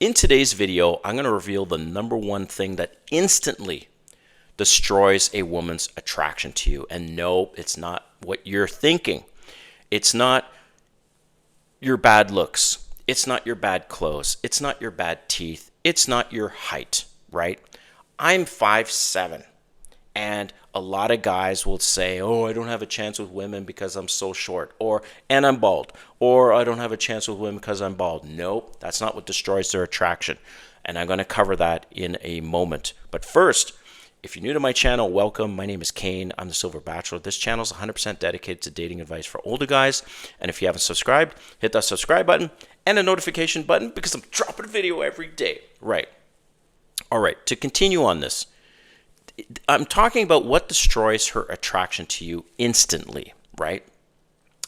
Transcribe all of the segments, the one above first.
In today's video, I'm going to reveal the number one thing that instantly destroys a woman's attraction to you. And no, it's not what you're thinking. It's not your bad looks. It's not your bad clothes. It's not your bad teeth. It's not your height, right? I'm 5'7", and a lot of guys will say, oh, I don't have a chance with women because I'm so short, and I'm bald, or I don't have a chance with women because I'm bald. Nope, that's not what destroys their attraction. And I'm going to cover that in a moment. But first, if you're new to my channel, welcome. My name is Kane. I'm the Silver Bachelor. This channel is 100% dedicated to dating advice for older guys. And if you haven't subscribed, hit that subscribe button and a notification button because I'm dropping a video every day. Right. All right. To continue on this, I'm talking about what destroys her attraction to you instantly, right?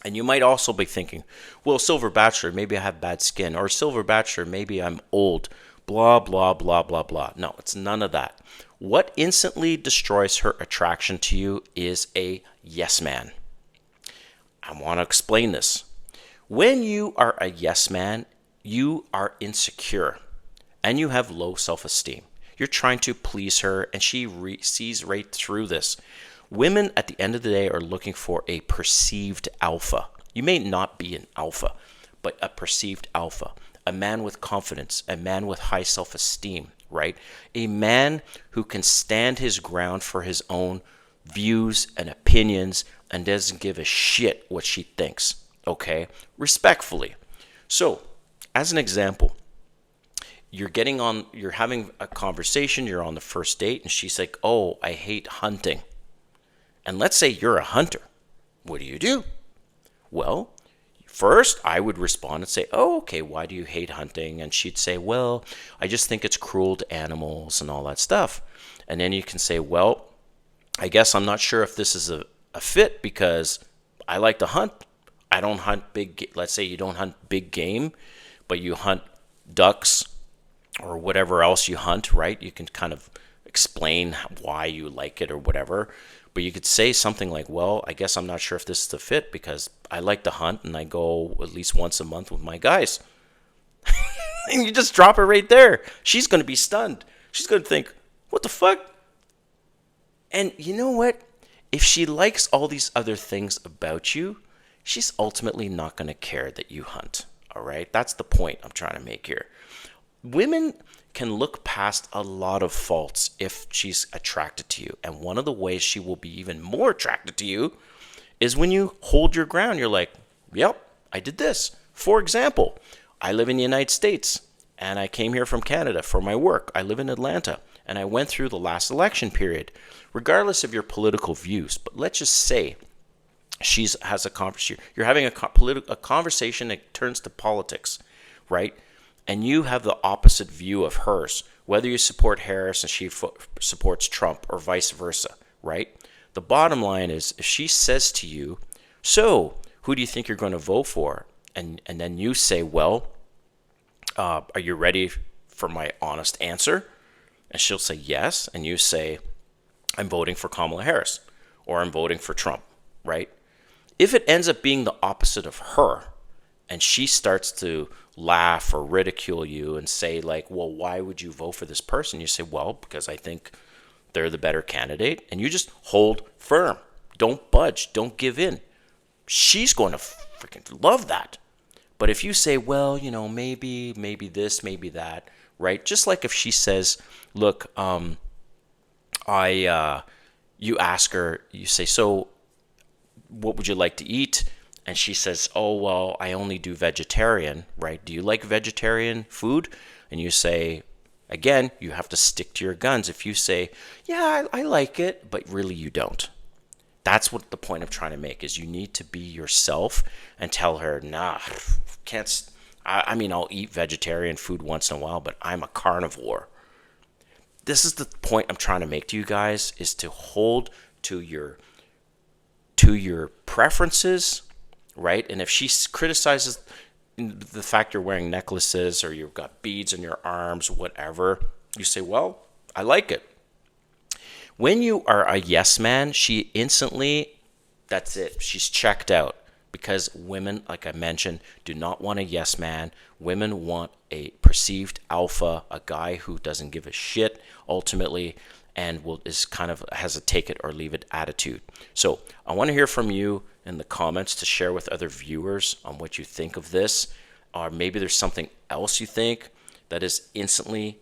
And you might also be thinking, well, Silver Bachelor, maybe I have bad skin, or Silver Bachelor, maybe I'm old, blah, blah, blah, blah, blah. No, it's none of that. What instantly destroys her attraction to you is a yes man. I want to explain this. When you are a yes man, you are insecure and you have low self-esteem. You're trying to please her, and she sees right through this. Women, at the end of the day, are looking for a perceived alpha. You may not be an alpha, but a perceived alpha. A man with confidence, a man with high self-esteem, right? A man who can stand his ground for his own views and opinions and doesn't give a shit what she thinks, okay? Respectfully. So, as an example, you're having a conversation, you're on the first date, and she's like, oh, I hate hunting. And let's say you're a hunter. What do? Well, first I would respond and say, oh, okay, why do you hate hunting? And she'd say, well, I just think it's cruel to animals and all that stuff. And then you can say, well, I guess I'm not sure if this is a fit because I like to hunt. I don't hunt let's say you don't hunt big game, but you hunt ducks or whatever else you hunt, right? You can kind of explain why you like it or whatever. But you could say something like, well, I guess I'm not sure if this is the fit because I like to hunt and I go at least once a month with my guys. And you just drop it right there. She's going to be stunned. She's going to think, what the fuck? And you know what? If she likes all these other things about you, she's ultimately not going to care that you hunt. All right? That's the point I'm trying to make here. Women can look past a lot of faults if she's attracted to you. And one of the ways she will be even more attracted to you is when you hold your ground. You're like, yep, I did this. For example, I live in the United States and I came here from Canada for my work. I live in Atlanta and I went through the last election period, regardless of your political views. But let's just say has a conversation. You're having a conversation that turns to politics, right? And you have the opposite view of hers, whether you support Harris and she supports Trump or vice versa, right? The bottom line is if she says to you, so who do you think you're going to vote for? And then you say, well, are you ready for my honest answer? And she'll say yes. And you say, I'm voting for Kamala Harris or I'm voting for Trump, right? If it ends up being the opposite of her and she starts to laugh or ridicule you and say like, well, why would you vote for this person? You say, well, because I think they're the better candidate. And you just hold firm. Don't budge. Don't give in. She's going to freaking love that. But if you say, well, you know, maybe this, maybe that, right? Just like if she says, look, you ask her, you say, so what would you like to eat? And she says, oh, well, I only do vegetarian, right? Do you like vegetarian food? And you say, again, you have to stick to your guns. If you say, yeah, I like it, but really you don't. That's what the point I'm trying to make is you need to be yourself and tell her, nah, can't. I mean, I'll eat vegetarian food once in a while, but I'm a carnivore. This is the point I'm trying to make to you guys is to hold to your preferences, right? And if she criticizes the fact you're wearing necklaces or you've got beads on your arms, whatever, you say, well, I like it. When you are a yes man, she instantly, that's it. She's checked out because women, like I mentioned, do not want a yes man. Women want a perceived alpha, a guy who doesn't give a shit ultimately, and has a take it or leave it attitude. So I want to hear from you in the comments to share with other viewers on what you think of this, or maybe there's something else you think that is instantly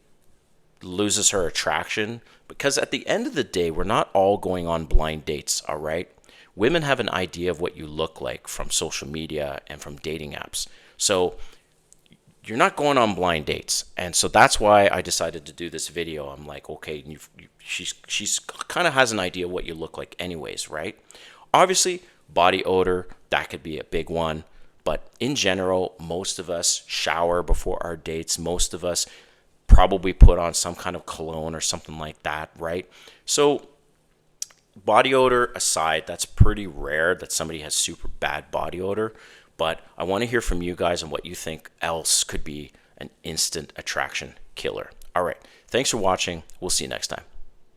loses her attraction. Because at the end of the day, we're not all going on blind dates, all right? Women have an idea of what you look like from social media and from dating apps. So you're not going on blind dates. And so that's why I decided to do this video. I'm like, okay, she's kind of has an idea what you look like anyways, right? Obviously, body odor, that could be a big one. But in general, most of us shower before our dates. Most of us probably put on some kind of cologne or something like that, right? So body odor aside, that's pretty rare that somebody has super bad body odor. But I want to hear from you guys on what you think else could be an instant attraction killer. All right. Thanks for watching. We'll see you next time.